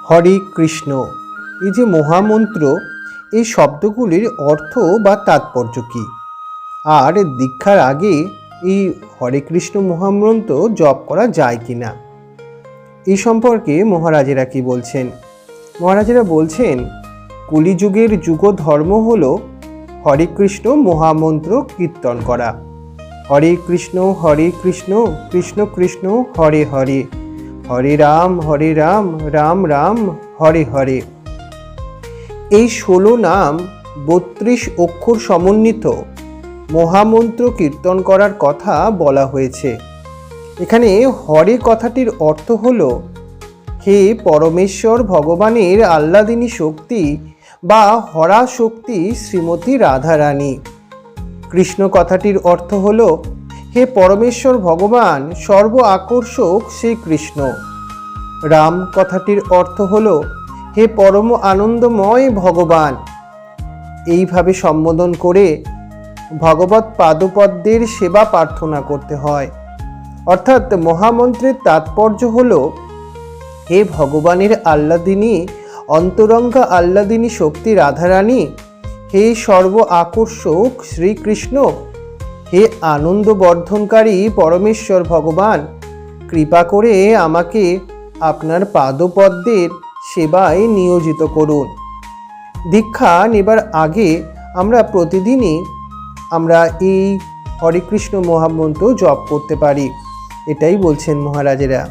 হরে কৃষ্ণ, এই যে মহামন্ত্র, এই শব্দগুলির অর্থ বা তাৎপর্য কী, আর দীক্ষার আগে এই হরে কৃষ্ণ মহামন্ত্র জপ করা যায় কি না, এই সম্পর্কে মহারাজেরা কি বলছেন। মহারাজেরা বলছেন, কলিযুগের যুগ ধর্ম হল হরে কৃষ্ণ মহামন্ত্র কীর্তন করা। হরে কৃষ্ণ কৃষ্ণ কৃষ্ণ হরে হরে, হরে রাম রাম রাম হরে হরে। এই 16 নাম 32 অক্ষর সমন্বিত মহামন্ত্র কীর্তন করার কথা বলা হয়েছে। এখানে হরে কথাটির অর্থ হল হে পরমেশ্বর ভগবানের আহ্লাদিনী শক্তি বা হরা শক্তি শ্রীমতী রাধারানী। কৃষ্ণ কথাটির অর্থ হল হে পরমেশ্বর ভগবান সর্ব আকর্ষক শ্রীকৃষ্ণ। রাম কথাটির অর্থ হল হে পরম আনন্দময় ভগবান। এইভাবে সম্বোধন করে ভগবৎ পাদপদ্মের সেবা প্রার্থনা করতে হয়। অর্থাৎ মহামন্ত্রের তাৎপর্য হল হে ভগবানের আহ্লাদিনী অন্তরঙ্গা আহ্লাদিনী শক্তি রাধারানী, হে সর্ব আকর্ষক শ্রীকৃষ্ণ, হে আনন্দ বর্ধনকারী পরমেশ্বর ভগবান, কৃপা করে আমাকে আপনার পাদপদ্মের সেবায় নিয়োজিত করুন। দীক্ষা নেবার আগে আমরা প্রতিদিনই এই হরে কৃষ্ণ মহামন্ত্র জপ করতে পারি, এটাই বলছেন মহারাজেরা।